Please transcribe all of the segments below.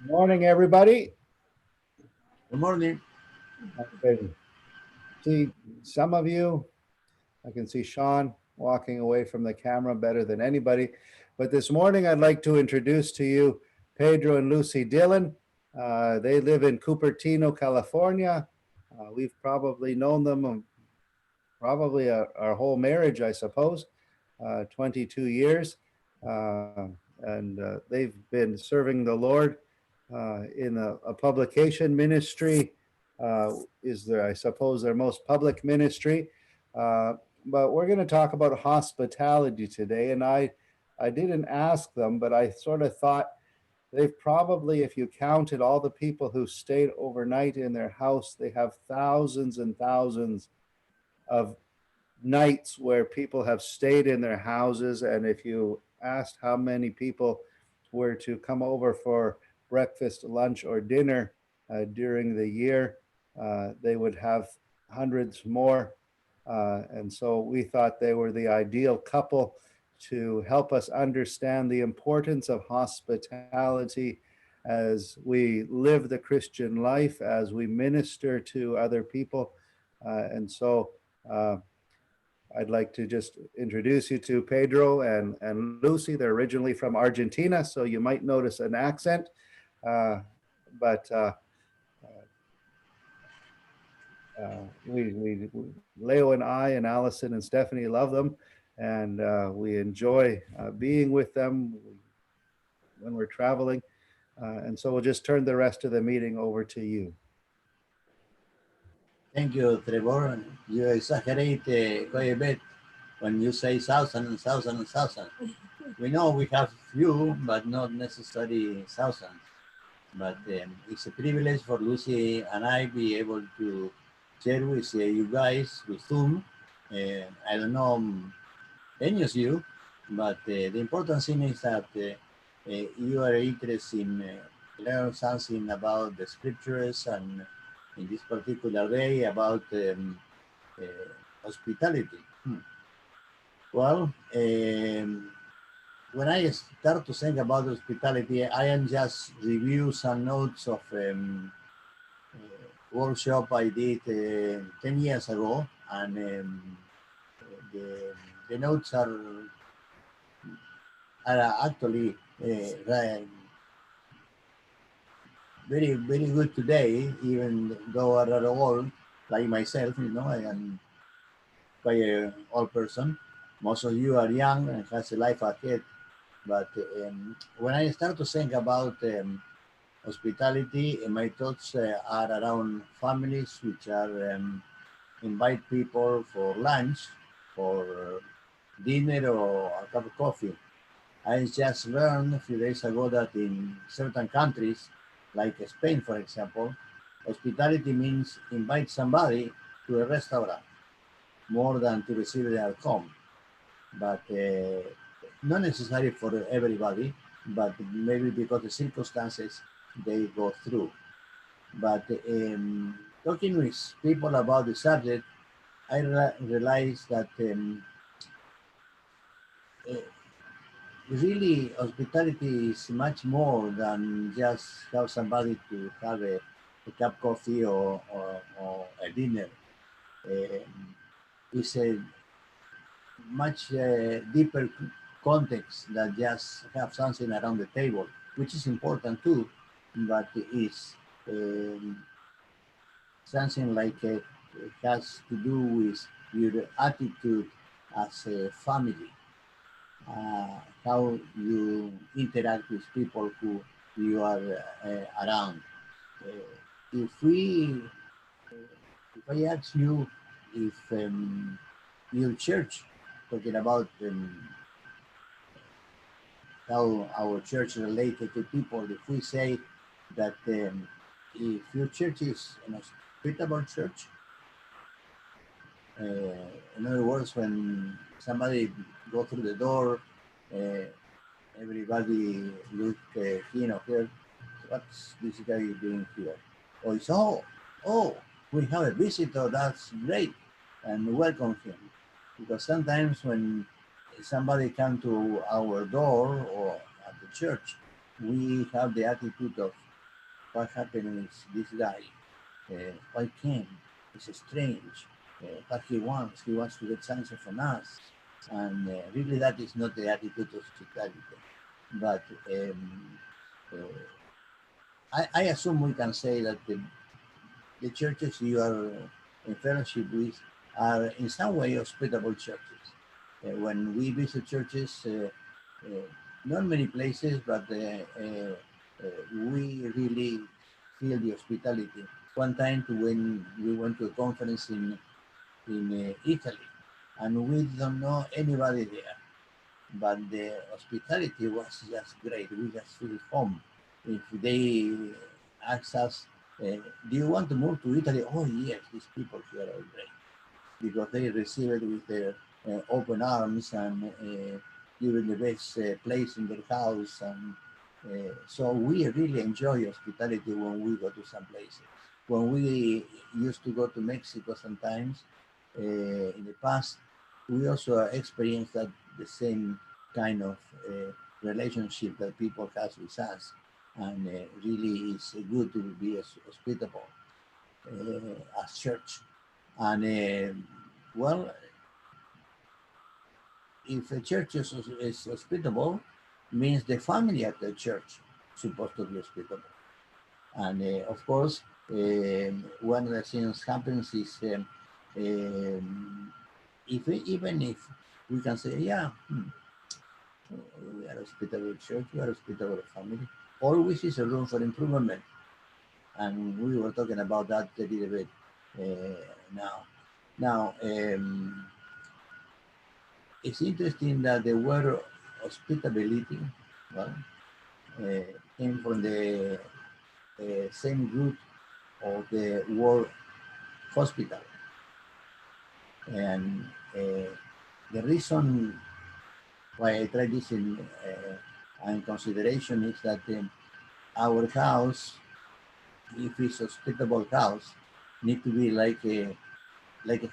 Morning, everybody. Good morning. I can see some of you. I can see Sean walking away from the camera better than anybody. But this morning, I'd like to introduce to you Pedro and Lucy Dillon. They live in Cupertino, California. We've probably known them probably our whole marriage, I suppose, 22 years. And they've been serving the Lord in a publication ministry, is there, I suppose, their most public ministry. Uh, but we're going to talk about hospitality today. And I didn't ask them, but I sort of thought they've probably, if you counted all the people who stayed overnight in their house, they have thousands and thousands of nights where people have stayed in their houses. And if you asked how many people were to come over for breakfast, lunch, or dinner during the year, they would have hundreds more. And so we thought they were the ideal couple to help us understand the importance of hospitality as we live the Christian life, as we minister to other people. And so I'd like to just introduce you to Pedro and Lucy. They're originally from Argentina, so you might notice an accent. Uh, but Leo and I and Allison and Stephanie love them, and we enjoy being with them when we're traveling. And so we'll just turn the rest of the meeting over to you. Thank you, Trevor. You exaggerate quite a bit when you say thousand and thousand and thousand. We know we have few, but not necessarily thousands. But it's a privilege for Lucy and I be able to share with you guys with Zoom. I don't know any of you, but the important thing is that you are interested in learn something about the scriptures and in this particular day about uh, hospitality. Well, when I start to think about hospitality, I am just review some notes of workshop I did 10 years ago, and the, the notes are actually very good today, even though I are old, like myself. I am quite an old person. Most of you are young and has a life ahead. But when I start to think about hospitality, my thoughts are around families which are invite people for lunch, for dinner, or a cup of coffee. I just learned a few days ago that in certain countries, like Spain, for example, hospitality means invite somebody to a restaurant more than to receive them at home. But not necessary for everybody, but maybe because the circumstances they go through. But talking with people about the subject, I realized that uh, really hospitality is much more than just have somebody to have a cup of coffee or a dinner. It's a much deeper context than just have something around the table, which is important too, but it's um, something like it has to do with your attitude as a family, how you interact with people who you are around. If we, if I ask you if your church, talking about how our church related to people, if we say that if your church is an hospitable church, in other words, when somebody go through the door, uh, everybody look him or her, what's this guy doing here? Or it's, oh, we have a visitor, that's great, and welcome him. Because sometimes when somebody come to our door or at the church, we have the attitude of what happened with this guy? Why came? It's strange. What he wants to get something from us. And really, that is not the attitude of hospitality. But uh, I assume we can say that the churches you are in fellowship with are in some way hospitable churches. When we visit churches, not many places, but we really feel the hospitality. One time when we went to a conference in Italy, and we don't know anybody there, but the hospitality was just great. We just feel home. If they ask us, do you want to move to Italy? Oh yes, these people here are great because they receive it with their open arms and given the best place in their house. And so we really enjoy hospitality when we go to some places. When we used to go to Mexico sometimes in the past, we also experienced that the same kind of relationship that people have with us. And really is good to be hospitable as church. And well, if a church is hospitable, means the family at the church supposed to be hospitable. And of course, one of the things happens is if even if we can say, yeah, we are a hospitable church, we are a hospitable family, always is a room for improvement. And we were talking about that a little bit now. Now, it's interesting that the word hospitability, well, uh, came from the same root of the word hospital. And the reason why I try this in consideration is that our house, if it's a hospitable house, need to be like a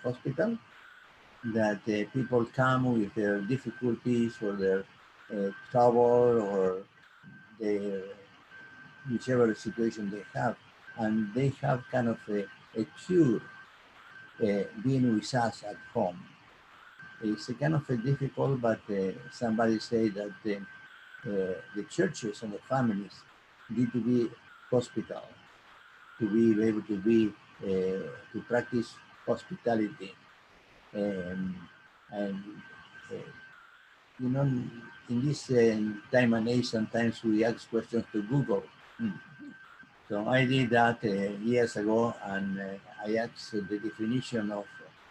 hospital that people come with their difficulties or their trouble or their whichever situation they have, and they have kind of a cure being with us at home. It's a kind of a difficult, but somebody say that the churches and the families need to be hospital to be able to be to practice hospitality. And uh, you know, in this time and age, sometimes we ask questions to Google. Hmm. So I did that years ago, and I asked the definition of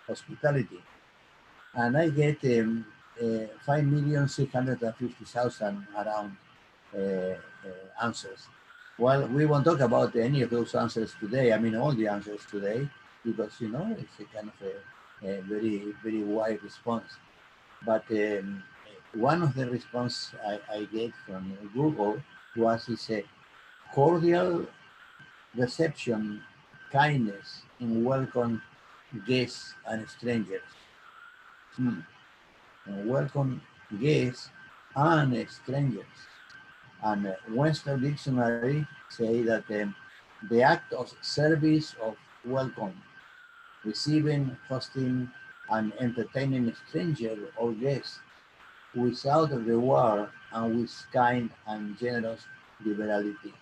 hospitality, and I get 5,650,000 around answers. Well, we won't talk about any of those answers today. I mean, all the answers today, because it's a kind of a very very wide response. But one of the response I get from Google was it's a cordial reception, kindness, and welcome guests and strangers. Hmm. And welcome guests and strangers. And Western Dictionary say that the act of service of welcome, receiving, hosting, and entertaining a stranger or guest without reward and with kind and generous liberality.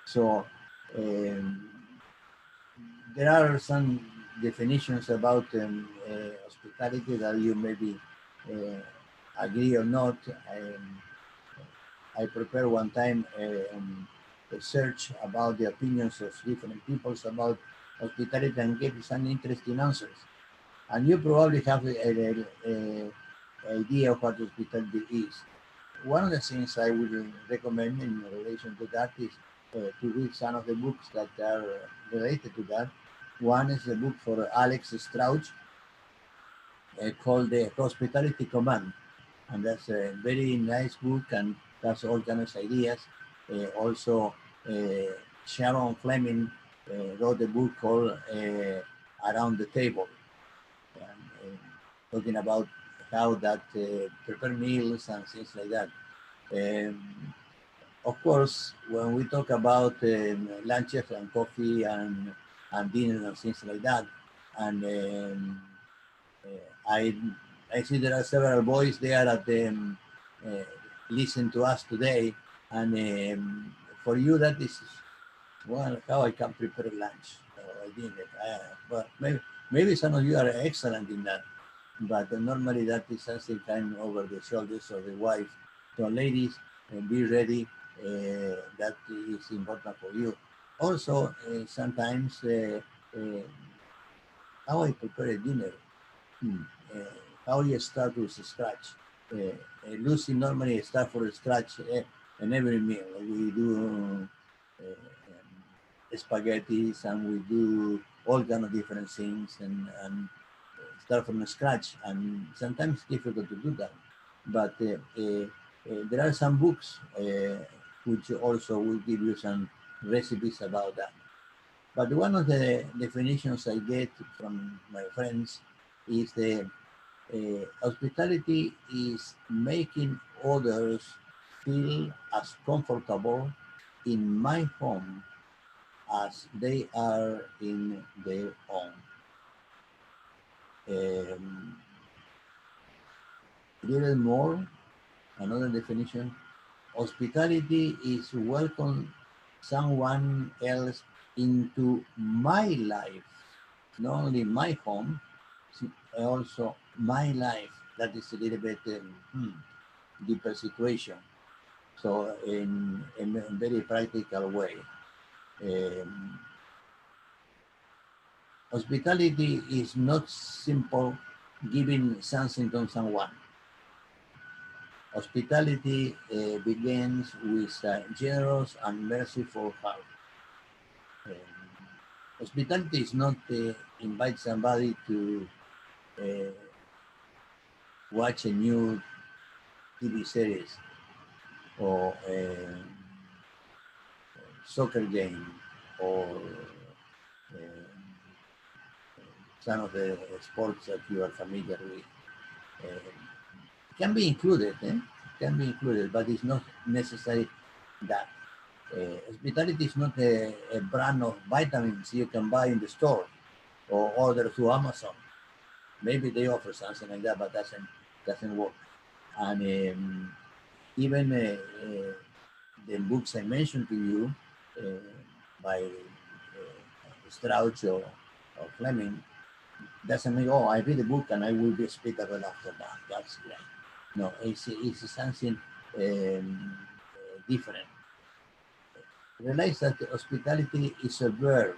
So um, there are some definitions about hospitality that you maybe uh, agree or not. I prepared one time a search about the opinions of different peoples about hospitality and gave some interesting answers. And you probably have a idea of what hospitality is. One of the things I would recommend in relation to that is to read some of the books that are related to that. One is a book for Alex Strauch called The Hospitality Command. And that's a very nice book and that's all kinds of ideas. Also, Sharon Fleming wrote a book called Around the Table, and, talking about how that prepare meals and things like that. Um, of course, when we talk about lunches and coffee and dinner and things like that, and uh, I I see there are several boys there that uh, listen to us today, and for you that is well how I can prepare lunch or dinner. But maybe some of you are excellent in that, but normally that is something kind of over the shoulders of the wife. So ladies, be ready. That is important for you. Also, sometimes uh, how I prepare a dinner. Hmm. Uh, how you start with scratch. Lucy normally start from scratch in every meal. We do spaghettis and we do all kind of different things and start from scratch. And sometimes it's difficult to do that. But there are some books which also will give you some recipes about that. But one of the definitions I get from my friends is the hospitality is making others feel as comfortable in my home as they are in their own. Um, little more, another definition. Hospitality is welcome someone else into my life, not only my home, also my life. That is a little bit deeper situation. So in a very practical way, um, hospitality is not simple giving something to someone. Hospitality begins with a generous and merciful heart. Um, hospitality is not invite somebody to uh, watch a new TV series or a soccer game or some of the sports that you are familiar with. Can be included, can be included, but it's not necessary that. Hospitality is not a brand of vitamins you can buy in the store or order through Amazon. Maybe they offer something like that, but doesn't work. And even the books I mentioned to you by Strauss or Fleming doesn't mean, oh, I read a book and I will be hospitable after that. That's great. No, it's something different. Realize that hospitality is a verb.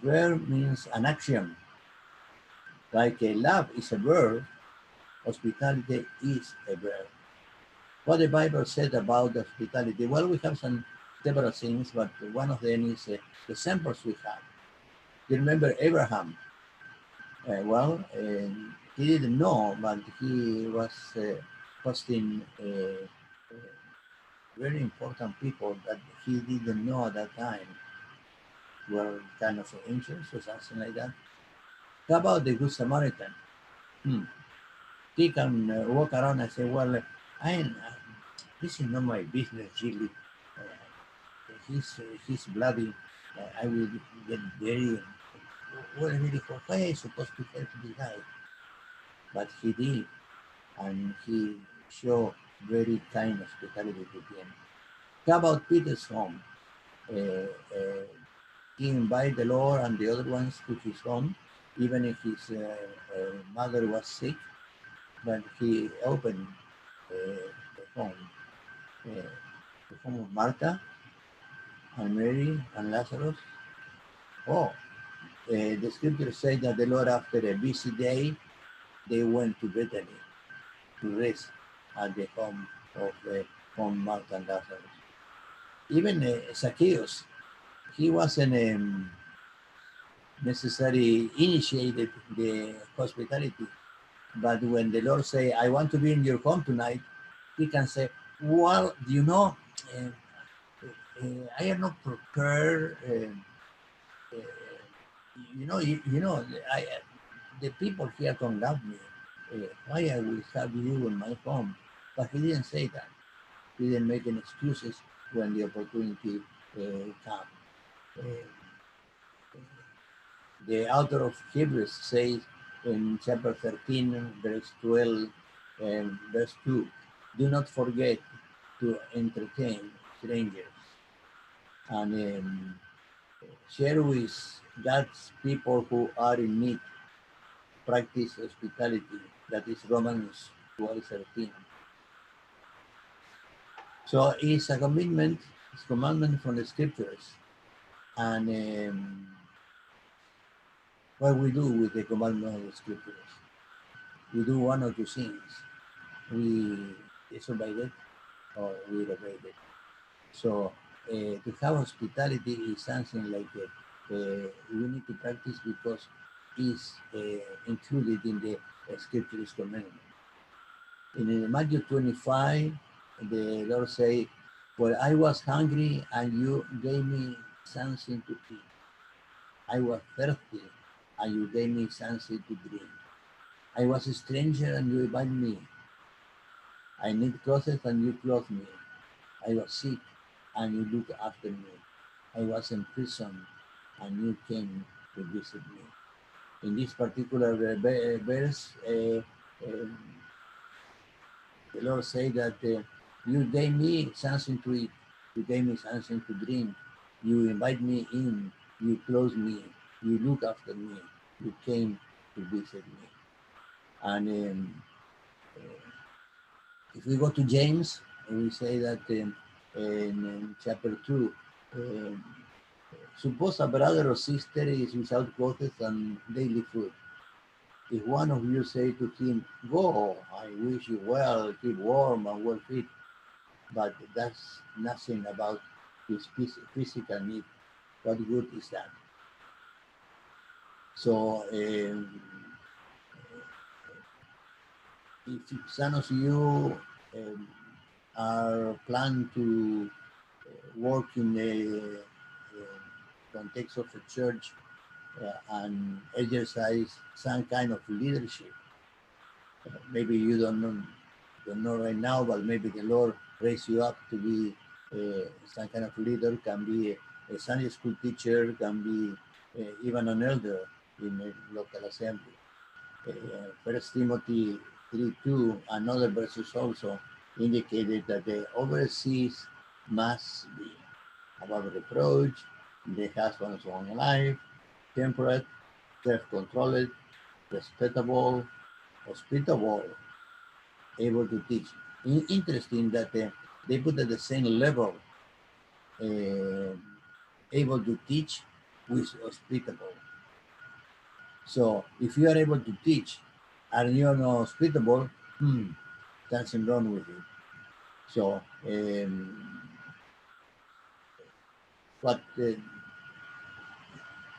Verb means an action. Like a love is a verb, hospitality is a verb. What the Bible said about hospitality? Well, we have some several things, but one of them is the samples we have. You remember Abraham? He didn't know, but he was hosting very important people that he didn't know at that time were kind of angels or something like that. How about the Good Samaritan? Hmm. He can walk around and say, well, this is not my business, really. He's bloody. I will get very, well, really, why am I supposed to help the guy? But he did, and he showed very kind hospitality to him. How about Peter's home? He invited the Lord and the other ones to his home, even if his mother was sick, but he opened the home, uh, the home of Martha and Mary and Lazarus. Oh, the scriptures say that the Lord, after a busy day, they went to Bethany to rest at the home of Martha and Lazarus. Even Zacchaeus, he wasn't necessarily initiated the hospitality, but when the Lord say, "I want to be in your home tonight," he can say, "Well, you know, uh, I am not prepared. Uh, I, the people here don't love me. Why I will have you in my home?" But he didn't say that. didn't make any excuses when the opportunity came. The author of Hebrews says in chapter 13, verse 12, verse 2, do not forget to entertain strangers and share with God's people who are in need. Practice hospitality. That is Romans 12:13. So it's a commitment, it's commandment from the scriptures. And what we do with the commandment of the scriptures? We do one or two things. We disobey it or we obey it. So to have hospitality is something like we need to practice because it's included in the scriptures commandment. In Matthew 25, the Lord say, well, I was hungry and you gave me something to eat. I was thirsty and you gave me something to drink. I was a stranger and you invited me. I need clothes and you clothed me. I was sick and you looked after me. I was in prison and you came to visit me. In this particular verse, the Lord said that you gave me something to eat, you gave me something to drink, you invite me in, you clothe me, you look after me, you came to visit me. And if we go to James, we say that in chapter 2, suppose a brother or sister is without clothes and daily food. If one of you say to him, go, I wish you well, keep warm and well fed, but that's nothing about his physical need. What good is that? So if some of you are planning to work in the context of a church and exercise some kind of leadership, maybe you don't know right now, but maybe the Lord raise you up to be some kind of leader, can be a Sunday school teacher, can be even an elder in a local assembly. First Timothy 3:2 and other verses also indicated that the overseas must be above reproach, they have one's own life, temperate, self-controlled, respectable, hospitable, able to teach. Interesting that they put at the same level, uh, able to teach with hospitable. So if you are able to teach and you are not hospitable, something wrong with it. So what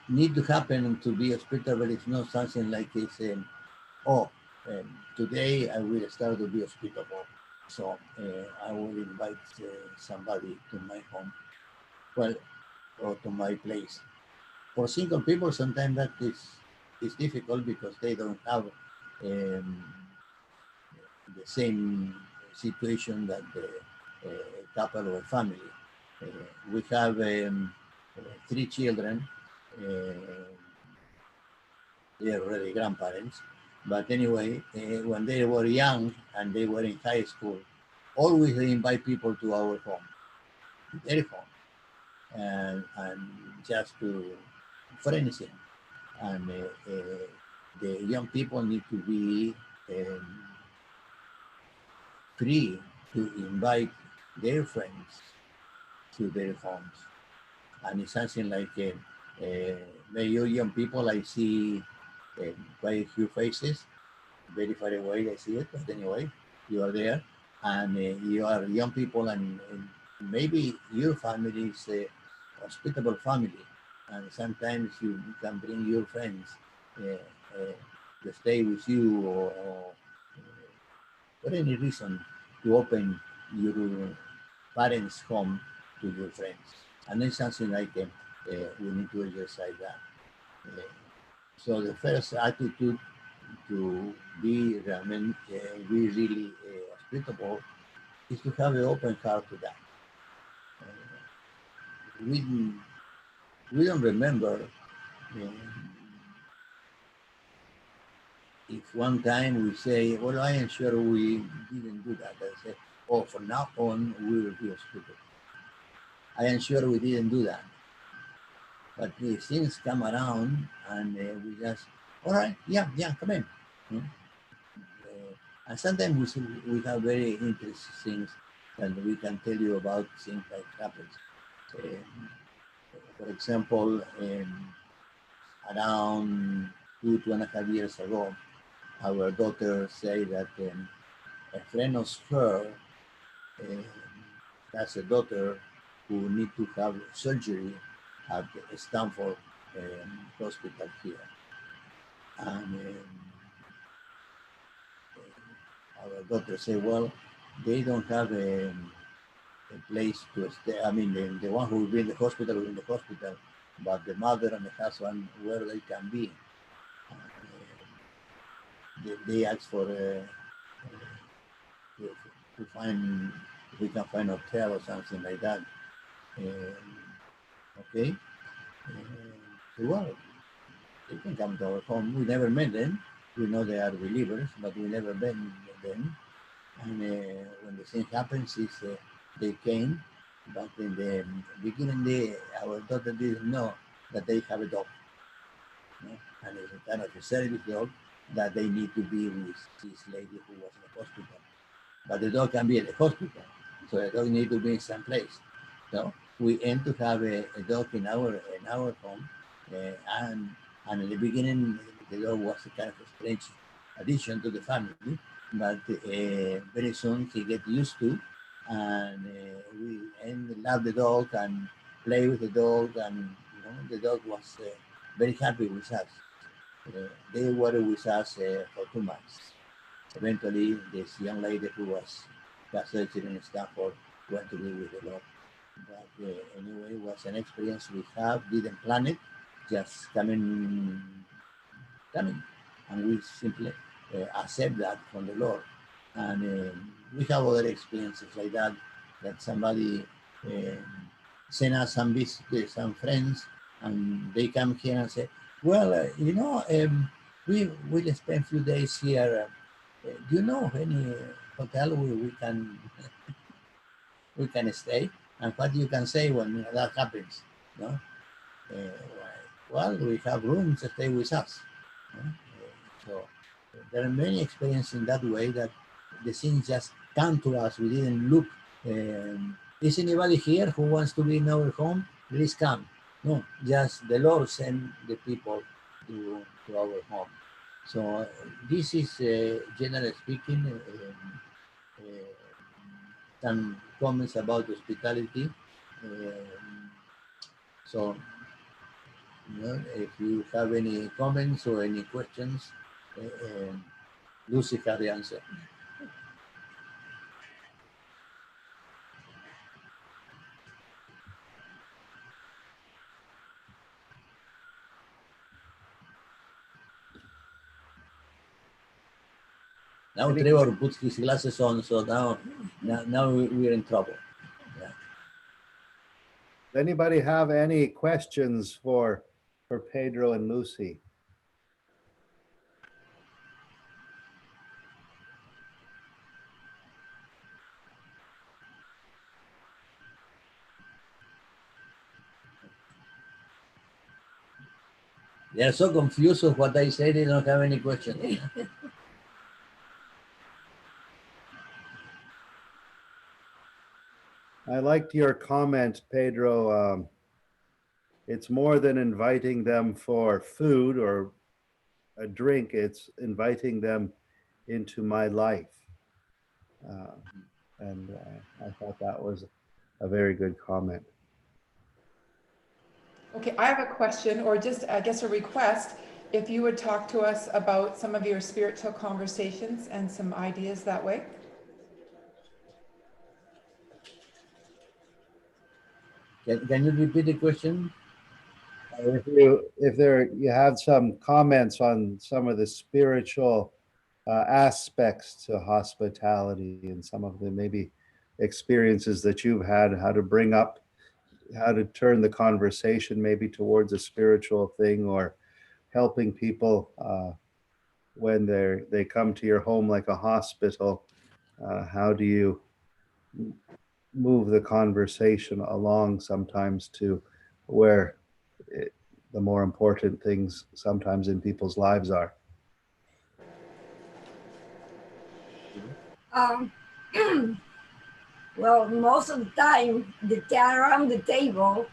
need to happen to be hospitable is not something like it's, oh, today I will start to be hospitable. So I will invite somebody to my home, well, or to my place. For single people, sometimes that is difficult because they don't have the same situation that the couple or family. We have 3 children. They are already grandparents. But anyway, when they were young and they were in high school, always they invite people to our home, to their home, and just to for anything. And the young people need to be free to invite their friends to their homes. And it's something like you young people, I see quite a few faces, very far away, I see it, but anyway, you are there, and you are young people, and maybe your family is a hospitable family, and sometimes you can bring your friends to stay with you, or for any reason, to open your parents' home to your friends. And it's something like we need to exercise that. Uh, so the first attitude to be really hospitable is to have an open heart to that. We, we don't remember if one time we say, well, I am sure we didn't do that. I say, oh, from now on, we will be stupid. I am sure we didn't do that. But the things come around and we just, all right, yeah, come in. And sometimes we have very interesting things that we can tell you about things that happens. For example, around 2.5 years ago, our daughter said that a friend of her has a daughter who need to have surgery at Stanford Hospital here. And our daughter said, well, they don't have a place to stay. I mean, the one who will be in the hospital will be in the hospital, but the mother and the husband, where they can be. They ask for to find, if we can find a hotel or something like that. Okay. Well, they can come to our home. We never met them. We know they are believers, but we never met them. And when the thing happens, is they came, but in the beginning, our daughter didn't know that they have a dog. And it's a kind of a service dog that they need to be with this lady who was in the hospital. But the dog can be at the hospital, so the dog need to be in some place. So we aim to have a dog in our home, and in the beginning the dog was a kind of a strange addition to the family, but very soon he get used to, and we love the dog and play with the dog, and the dog was very happy with us. They were with us for 2 months. Eventually, this young lady who was surgery in Stanford went to be with the Lord. But anyway, it was an experience we have, didn't plan it, just coming, and we simply accept that from the Lord. And we have other experiences like that, that somebody send us some friends, and they come here and say, well, we will spend a few days here. Do you know any hotel where we can stay? And what you can say when that happens? No? Well, we have rooms to stay with us. So there are many experiences in that way that the things just come to us. We didn't look. Is anybody here who wants to be in our home? Please come. No, just the Lord send the people to our home. So this is, generally speaking, some comments about hospitality. So, if you have any comments or any questions, Lucy has the answer. Now Trevor puts his glasses on, so now we're in trouble. Yeah. Does anybody have any questions for Pedro and Lucy? They are so confused with what I say, they don't have any questions. I liked your comment, Pedro. It's more than inviting them for food or a drink, it's inviting them into my life. And I thought that was a very good comment. Okay, I have a question, or just, I guess, a request. If you would talk to us about some of your spiritual conversations and some ideas that way. Can you repeat the question? If you have some comments on some of the spiritual aspects to hospitality and some of the maybe experiences that you've had, how to bring up, how to turn the conversation maybe towards a spiritual thing, or helping people when they come to your home like a hospital. How do you move the conversation along sometimes to where the more important things sometimes in people's lives are? Um, well, most of the time, around the table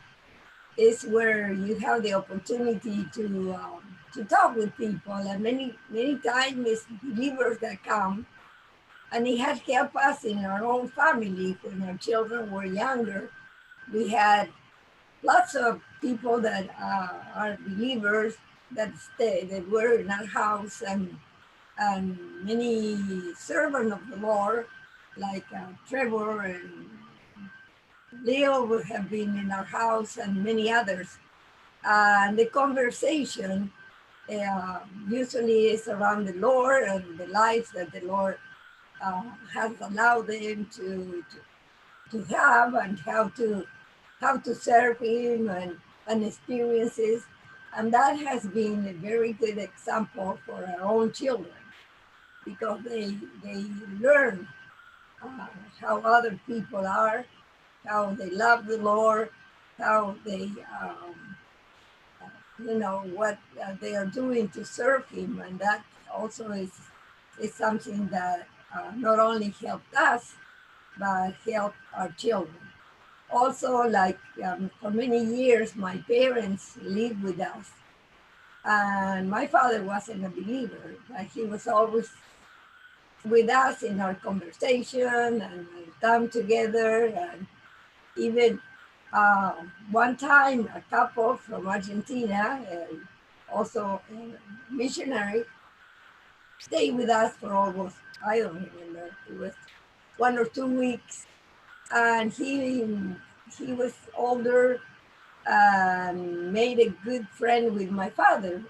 is where you have the opportunity to talk with people, and many times it's believers that come, and it has helped us in our own family when our children were younger. We had lots of people that are believers that were in our house, and many servants of the Lord, like Trevor and Leo, have been in our house, and many others. And the conversation usually is around the Lord and the lives that the Lord has allowed them to have, and how to serve Him, and experiences. And that has been a very good example for our own children, because they learn how other people are, how they love the Lord, how they what they are doing to serve Him, and that also is something that not only helped us but helped our children. Also, like for many years, my parents lived with us, and my father wasn't a believer, but he was always with us in our conversation and our time together. And even one time, a couple from Argentina, also a missionary, stayed with us for almost, I don't remember, it was 1 or 2 weeks. And he was older and made a good friend with my father,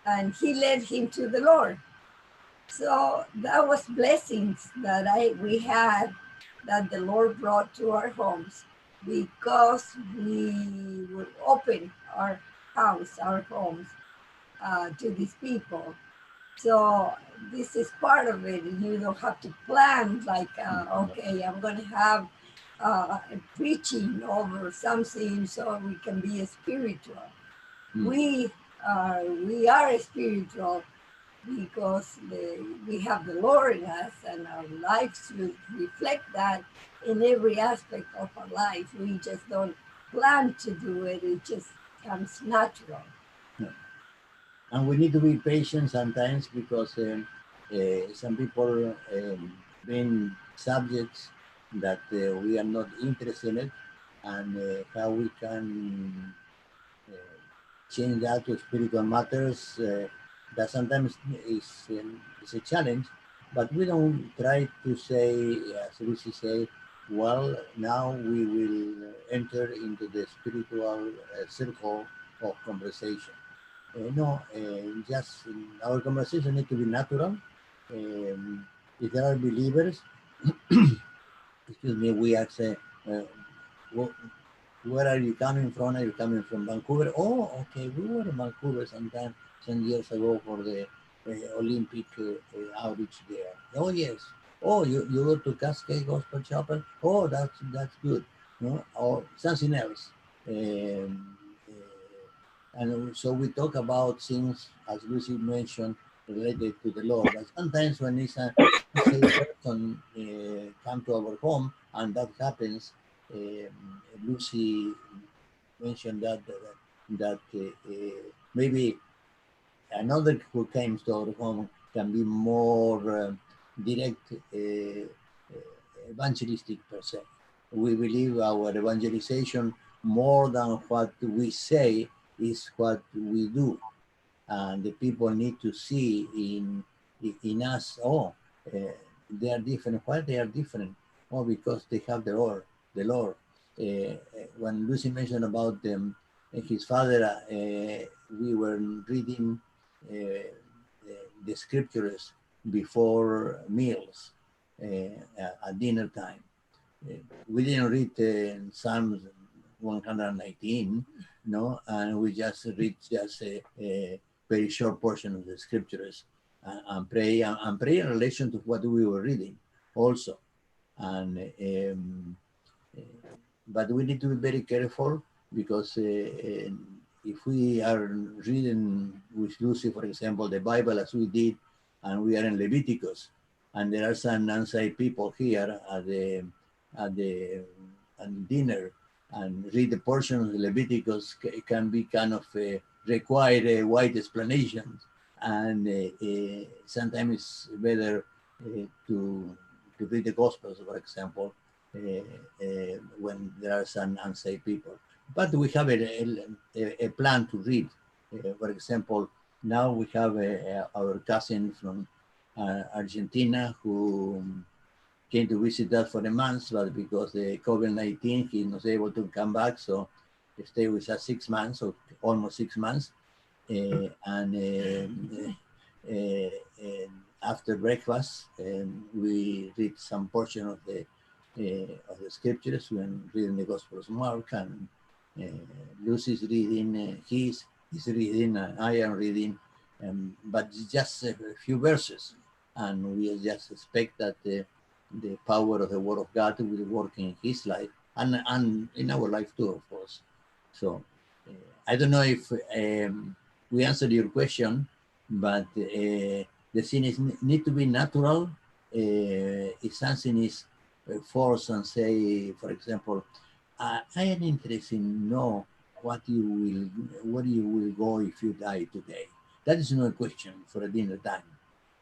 and he led him to the Lord. So that was blessings that we had, that the Lord brought to our homes, because we would open our house, our homes, to these people. So this is part of it. You don't have to plan like, okay, I'm going to have a preaching over something so we can be spiritual. We are spiritual because we have the Lord in us, and our lives will reflect that in every aspect of our life. We just don't plan to do it. It just comes natural. Yeah. And we need to be patient sometimes, because some people bring subjects that we are not interested in it, and how we can uh, change that to spiritual matters. That sometimes is a challenge, but we don't try to say, as Lucy say, well, now we will enter into the spiritual circle of conversation. No, just our conversation need to be natural. If there are believers, excuse me, we ask, where are you coming from? Are you coming from Vancouver? Oh, okay, we were in Vancouver some years ago for the Olympic outreach there. Oh, yes. Oh, you go to Cascade Gospel Chapel? Oh, that's good. No? Or something else. And so we talk about things, as Lucy mentioned, related to the Lord. But sometimes when it's a saved person come to our home, and that happens, Lucy mentioned that maybe another who came to our home can be more direct, evangelistic per se. We believe our evangelization, more than what we say, is what we do, and the people need to see in us. Oh, they are different. Why they are different? Oh, because they have the Lord. The Lord. When Lucy mentioned about his father, we were reading the scriptures before meals, at dinner time. We didn't read Psalms 119, no, and we just read just a very short portion of the scriptures and pray in relation to what we were reading also. And but we need to be very careful because if we are reading with Lucy, for example, the Bible as we did, and we are in Leviticus, and there are some unsaved people here at the dinner and read the portion of the Leviticus, it can be kind of require a wide explanation, and sometimes it's better to read the Gospels, for example, when there are some unsaved people. But we have a plan to read. For example, now we have our cousin from Argentina who came to visit us for a month, but because the COVID-19, he was able to come back, so he stayed with us 6 months, or almost 6 months. After breakfast, we read some portion of the scriptures when reading the Gospel of Mark, and Lucy's reading, he's reading, and I am reading, but just a few verses, and we just expect that the power of the Word of God will work in his life and in our life too, of course. So I don't know if we answered your question, but the thing is need to be natural. If something is forced and say, for example, I am interested in know where you will go if you die today. That is not a question for a dinner time,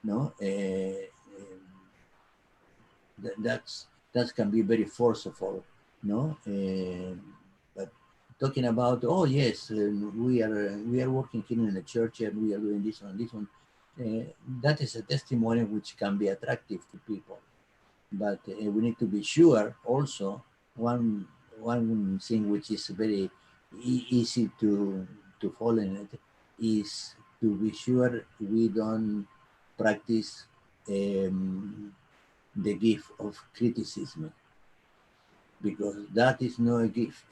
no. That can be very forceful, no. But talking about, oh yes, we are working here in the church and we are doing this one, this one. That is a testimony which can be attractive to people, but we need to be sure also. One thing which is very easy to fall in it is to be sure we don't practice the gift of criticism, because that is not a gift.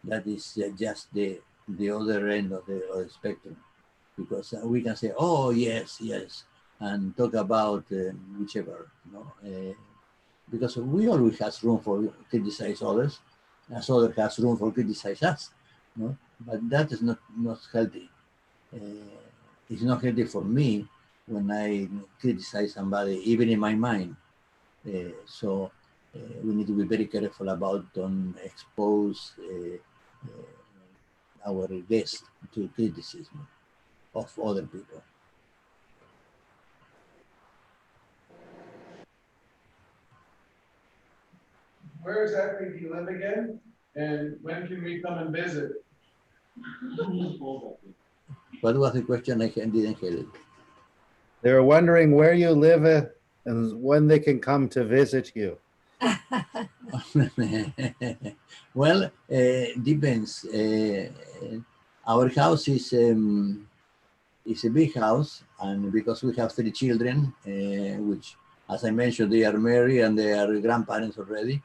That is just the other end of the spectrum, because we can say, oh yes, and talk about whichever, because we always has room for criticize others, as others has room for criticize us, but that is not healthy. It's not healthy for me when I criticize somebody, even in my mind. So we need to be very careful about don't expose our guests to criticism of other people. Where exactly do you live again? And when can we come and visit? What was the question? I didn't hear it. They were wondering where you live and when they can come to visit you. Well, depends. Our house is a big house, and because we have 3 children, which, as I mentioned, they are married and they are grandparents already.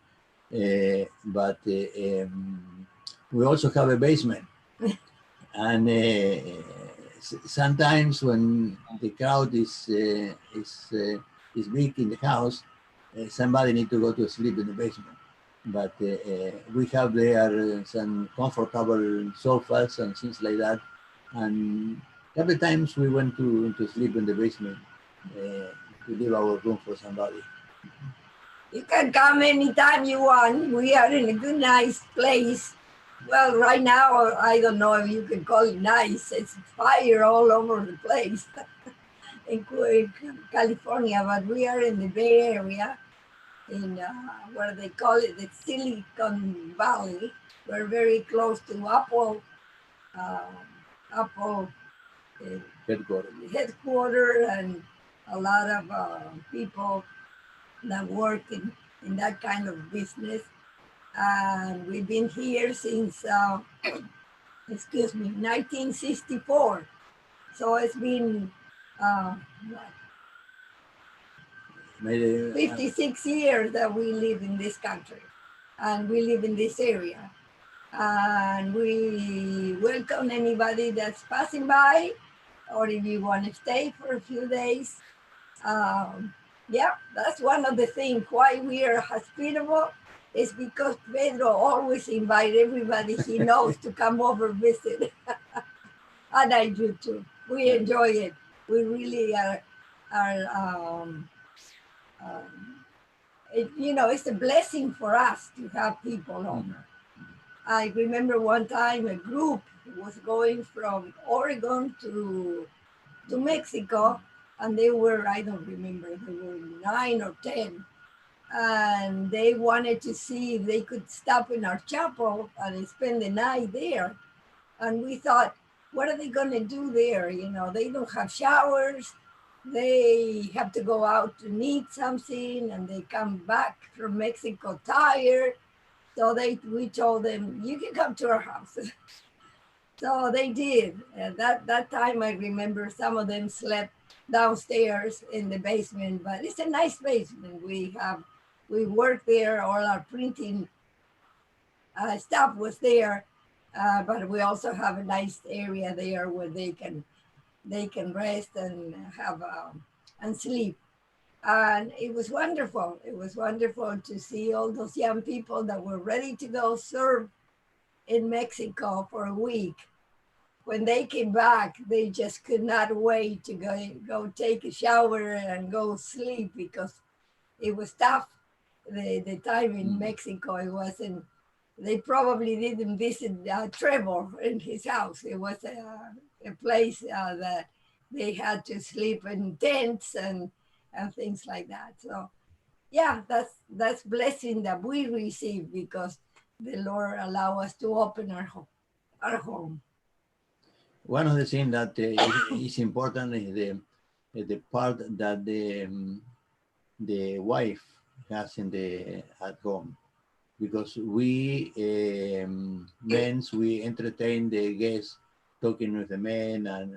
But we also have a basement, and sometimes when the crowd is big in the house, somebody need to go to sleep in the basement. But we have there some comfortable sofas and things like that, and every times we went to sleep in the basement to leave our room for somebody. You can come anytime you want. We are in a good, nice place. Well, right now, I don't know if you can call it nice. It's fire all over the place in California, but we are in the Bay Area, in where they call it the Silicon Valley. We're very close to Apple headquarters, and a lot of people that work in that kind of business. And we've been here since, 1964. So it's been Maybe, 56 years that we live in this country and we live in this area. And we welcome anybody that's passing by, or if you want to stay for a few days. Yeah, that's one of the things why we are hospitable is because Pedro always invite everybody he knows to come over visit. And I do too. We enjoy it. We really are it's a blessing for us to have people over. I remember one time a group was going from Oregon to Mexico, and they were, I don't remember, they were 9 or 10. And they wanted to see if they could stop in our chapel and spend the night there. And we thought, what are they going to do there? You know, they don't have showers. They have to go out to need something, and they come back from Mexico tired. So we told them, you can come to our house. So they did. And that time I remember some of them slept downstairs in the basement, but it's a nice basement. We worked there, all our printing stuff was there, but we also have a nice area there where they can rest and have and sleep. And it was wonderful. It was wonderful to see all those young people that were ready to go serve in Mexico for a week. When they came back, they just could not wait to go take a shower and go sleep because it was tough. The time in Mexico, it wasn't. They probably didn't visit Trevor in his house. It was a place that they had to sleep in tents and things like that. So, yeah, that's blessing that we receive because the Lord allow us to open our home. one of the things that is important is the part that the wife has at home, because we men, we entertain the guests talking with the men and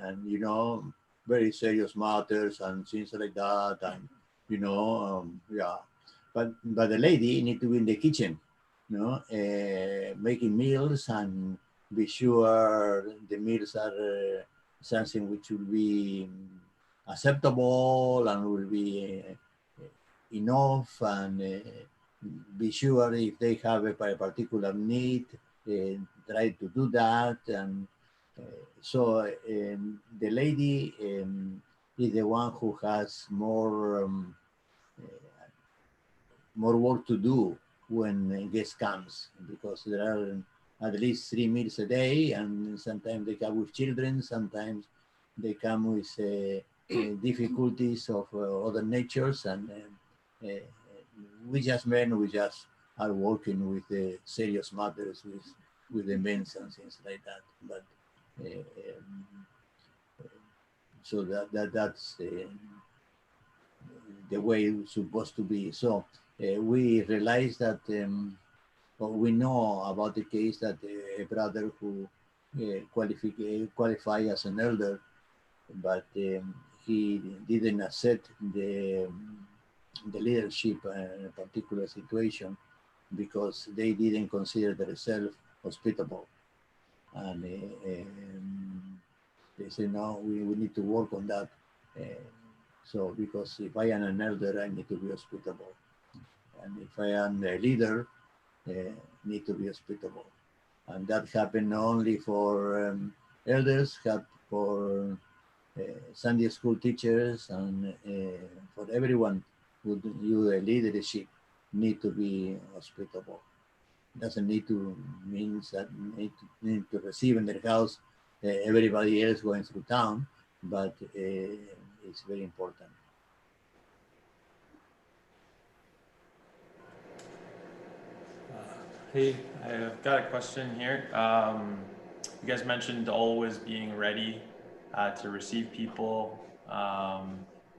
very serious matters and things like that, and yeah, but the lady need to be in the kitchen, making meals and be sure the meals are something which will be acceptable and will be enough, and be sure if they have a particular need, try to do that. And so the lady is the one who has more work to do when a guest comes, because there are at least 3 meals a day, and sometimes they come with children, sometimes they come with difficulties of other natures, and we just are working with serious matters with the men and things like that. But so that's the way it's supposed to be. So we realize that, or we know about the case that a brother who qualify as an elder, but he didn't accept the leadership in a particular situation because they didn't consider themselves hospitable. And they say, no, we need to work on that. So because if I am an elder, I need to be hospitable. And if I am a leader, need to be hospitable. And that happened not only for elders, but for Sunday school teachers, and for everyone who do leadership need to be hospitable. Doesn't need to means that need to receive in their house everybody else going through town, but it's very important. Hey, I've got a question here. You guys mentioned always being ready to receive people.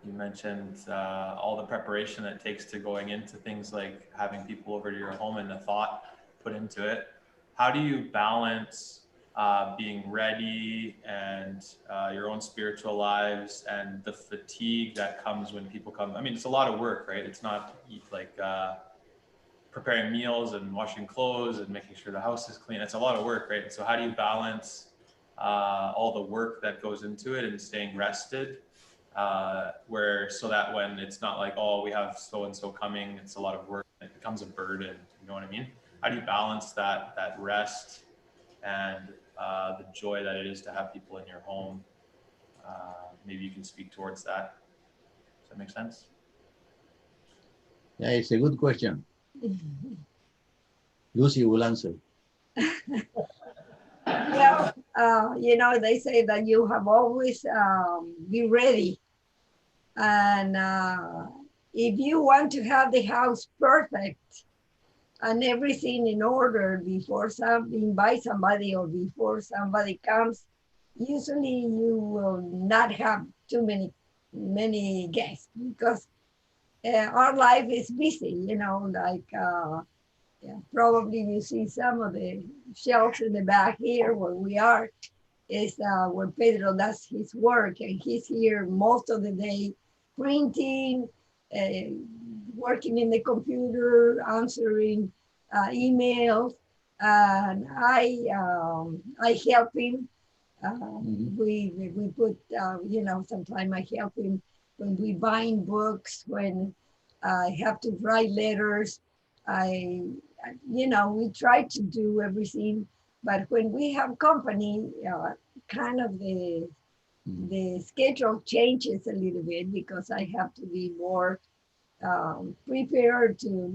You mentioned all the preparation that it takes to going into things like having people over to your home and the thought put into it. How do you balance being ready and your own spiritual lives and the fatigue that comes when people come. I mean, it's a lot of work, right? It's not like preparing meals and washing clothes and making sure the house is clean. It's a lot of work, right? So how do you balance all the work that goes into it and staying rested, where so that when it's not like, oh, we have so and so coming, it's a lot of work, it becomes a burden. You know what I mean? How do you balance that rest and the joy that it is to have people in your home? Maybe you can speak towards that. Does that make sense? Yeah, it's a good question. Lucy will answer. Well, they say that you have always be ready. And if you want to have the house perfect and everything in order before invite somebody or before somebody comes, usually you will not have too many guests because our life is busy, yeah, probably you see some of the shelves in the back here where we are is where Pedro does his work, and he's here most of the day printing, uh, working in the computer, answering emails, and I help him. We put sometimes I help him when we bind books, when I have to write letters. We try to do everything, but when we have company, kind of the schedule changes a little bit because I have to be more prepared to,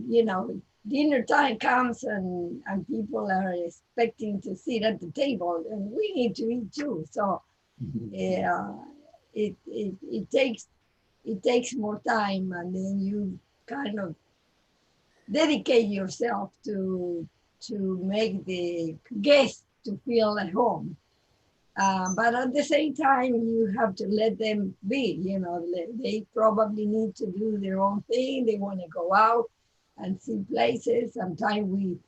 dinner time comes and people are expecting to sit at the table and we need to eat too. So it takes more time, and then you kind of dedicate yourself to make the guests to feel at home. But at the same time, you have to let them be. They probably need to do their own thing. They want to go out and see places. Sometimes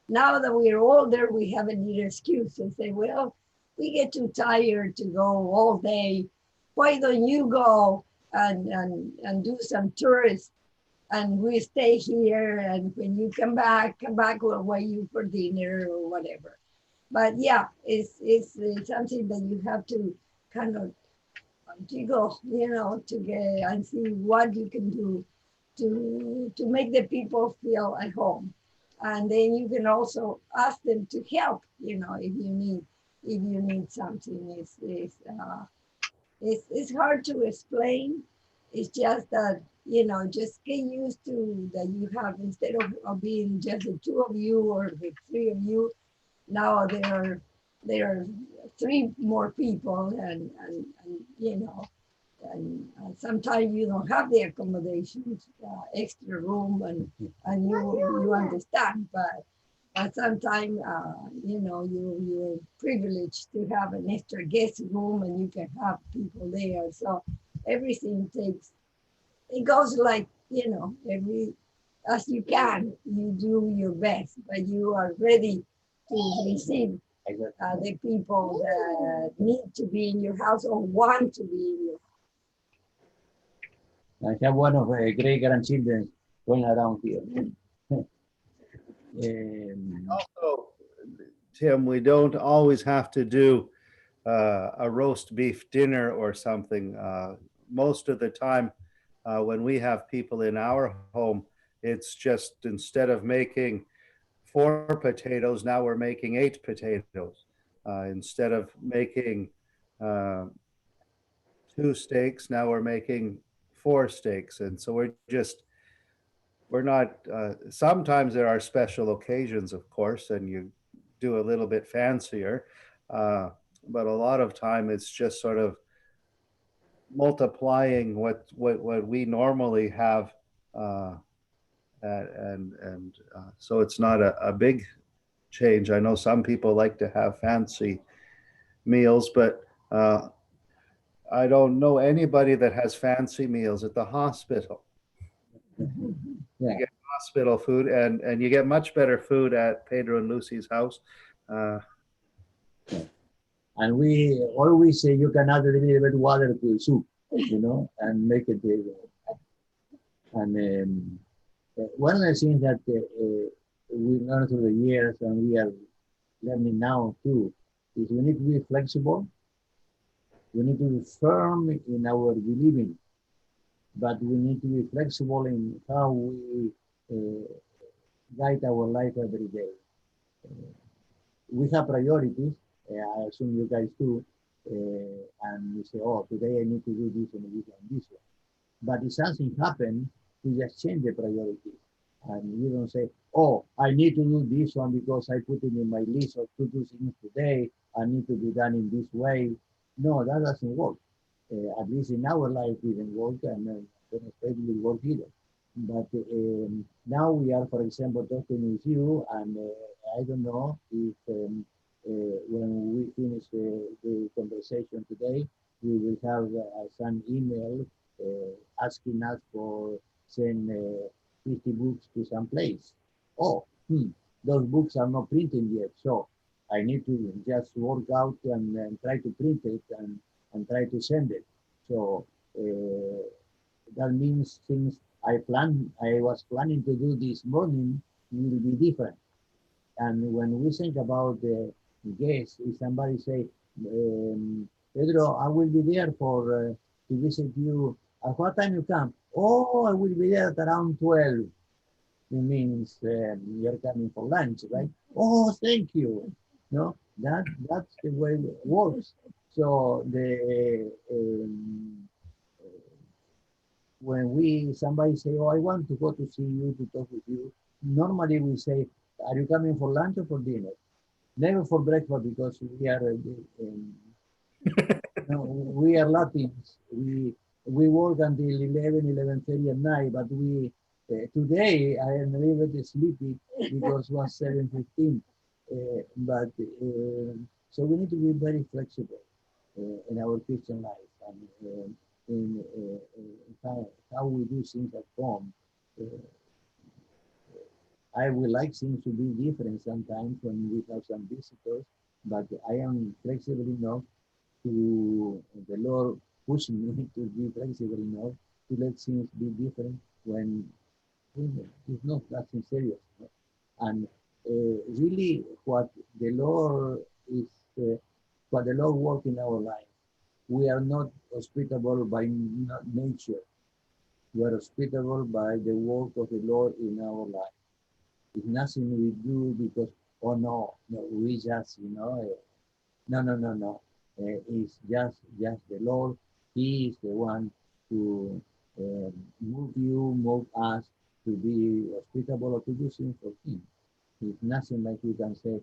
now that we're older, we have a little excuse to say, well, we get too tired to go all day. Why don't you go and do some tourists, and we stay here, and when you come back, we'll wait you for dinner or whatever. But yeah, it's something that you have to kind of jiggle, to get and see what you can do to make the people feel at home. And then you can also ask them to help, if you need something. It's hard to explain. It's just that, just get used to that you have, instead of being just the two of you or the three of you, now there are three more people, and sometimes you don't have the accommodations, extra room, and you understand, but sometimes you're privileged to have an extra guest room and you can have people there. So everything it goes like, every as you can, you do your best, but you are ready to receive the people that need to be in your house or want to be in your house. I have one of great grandchildren going around here. Also, Tim, we don't always have to do a roast beef dinner or something. Most of the time, when we have people in our home, it's just instead of making 4 potatoes, now we're making 8 potatoes. Instead of making 2 steaks, now we're making 4 steaks. And so we're not, sometimes there are special occasions, of course, and you do a little bit fancier. But a lot of time it's just sort of multiplying what we normally have. So it's not a big change. I know some people like to have fancy meals, but I don't know anybody that has fancy meals at the hospital. Yeah. You get hospital food, and you get much better food at Pedro and Lucy's house. And we always say you can add a little bit water to the soup, and make it. One of the things that we learned through the years, and we are learning now too, is we need to be flexible. We need to be firm in our believing, but we need to be flexible in how we guide our life every day. We have priorities. I assume you guys do, and we say, "Oh, today I need to do this and this and this." But if something happens, you just change the priorities, and you don't say, "Oh, I need to do this one because I put it in my list of to do things today. I need to be done in this way." No, that doesn't work. At least in our life, it didn't work, and don't expect it will work either. But now we are, for example, talking with you, and I don't know if when we finish the conversation today, we will have some email asking us for send 50 books to some place. Oh, those books are not printed yet, so I need to just work out and try to print it and try to send it. So that means things I was planning to do this morning will be different. And when we think about the guests, if somebody say, Pedro, I will be there for to visit you. At what time you come? Oh, I will be there at around 12. It means you're coming for lunch, right? Oh, thank you. No, that's the way it works. So when somebody say, "Oh, I want to go to see you to talk with you," normally we say, "Are you coming for lunch or for dinner?" Never for breakfast because we are no, we are Latins. We work until 11:30 at night, but we today I am a little bit sleepy because it was 7:15. But so we need to be very flexible in our Christian life and in how we do things at home. I would like things to be different sometimes when we have some visitors, but I am flexible enough to the Lord pushing me to be flexible enough to let things be different when it's not that serious. No? And really, what the Lord is, what the Lord works in our life, we are not hospitable by nature. We are hospitable by the work of the Lord in our life. It's nothing we do because, oh no, we just, no. It's just the Lord. He is the one to move us to be hospitable or to do things for Him. It's nothing like you can say,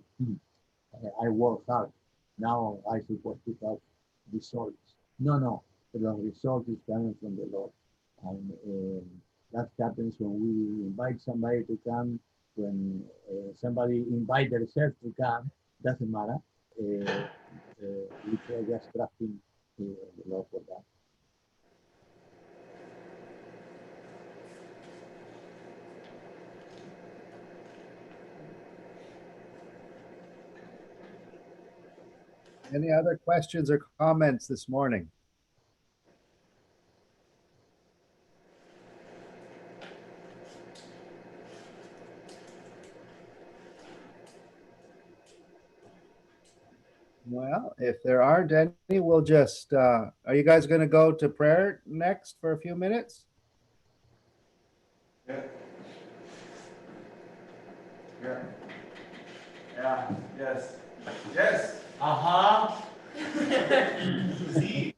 I work hard. Now I supposed to have results. No. The result is coming from the Lord. And that happens when we invite somebody to come, when somebody invite themselves to come, doesn't matter. We are just trusting the Lord for that. Any other questions or comments this morning? Well, if there aren't any, we'll just, are you guys going to go to prayer next for a few minutes? Yeah. Yes. Yes. Uh-huh. See?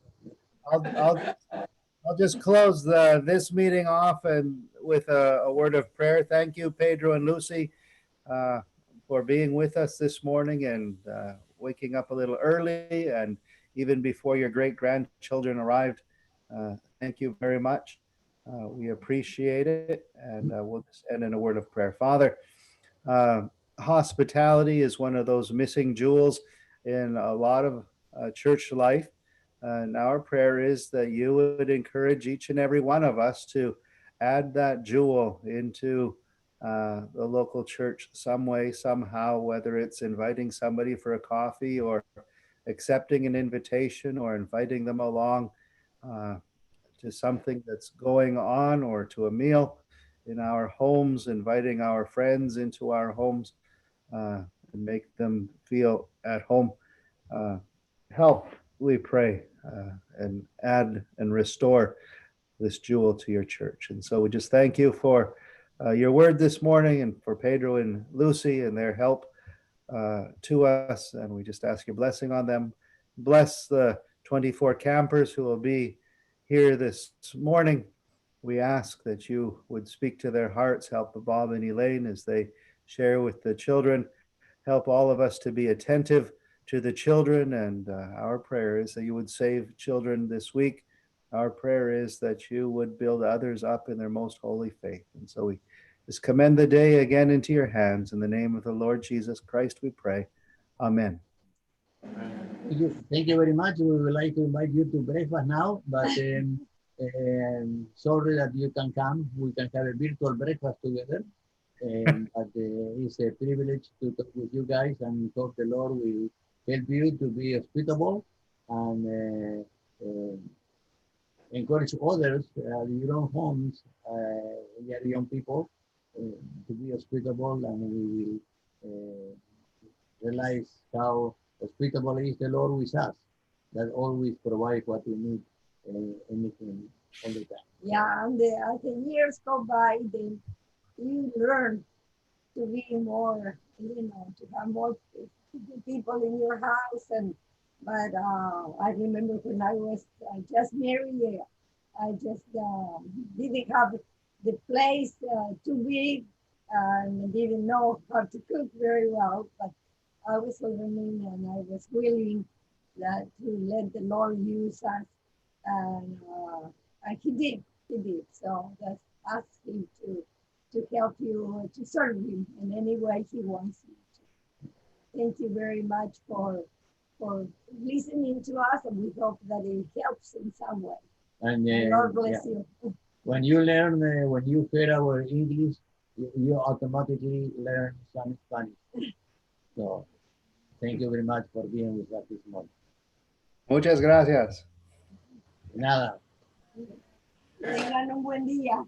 I'll just close this meeting off and with a word of prayer. Thank you, Pedro and Lucy, for being with us this morning and waking up a little early and even before your great grandchildren arrived. Thank you very much. We appreciate it, and we'll just end in a word of prayer. Father, hospitality is one of those missing jewels in a lot of church life. And our prayer is that you would encourage each and every one of us to add that jewel into the local church some way, somehow, whether it's inviting somebody for a coffee or accepting an invitation or inviting them along to something that's going on or to a meal in our homes, inviting our friends into our homes and make them feel at home. Help, we pray, and add and restore this jewel to your church. And so we just thank you for your word this morning and for Pedro and Lucy and their help to us. And we just ask your blessing on them. Bless the 24 campers who will be here this morning. We ask that you would speak to their hearts, help Bob and Elaine as they share with the children. Help all of us to be attentive to the children. And our prayer is that you would save children this week. Our prayer is that you would build others up in their most holy faith. And so we just commend the day again into your hands. In the name of the Lord Jesus Christ, we pray. Amen. Thank you very much. We would like to invite you to breakfast now, but sorry that you can come. We can have a virtual breakfast together. But it's a privilege to talk with you guys, and hope the Lord will help you to be hospitable and encourage others in your own homes, young people, to be hospitable, and we will realize how hospitable is the Lord with us, that always provide what we need, anything, all the time. Yeah, and as the years go by, you learn to be more, to have more people in your house. But I remember when I was just married, I just didn't have the place too big and didn't know how to cook very well. But I was learning, and I was willing to let the Lord use us, and He did. So just ask Him to help you to serve Him in any way He wants you to. Thank you very much for listening to us, and we hope that it helps in some way. And Lord bless you. when you learn, when you hear our English, you automatically learn some Spanish. So thank you very much for being with us this morning. Muchas gracias. Nada. Tengan un buen día.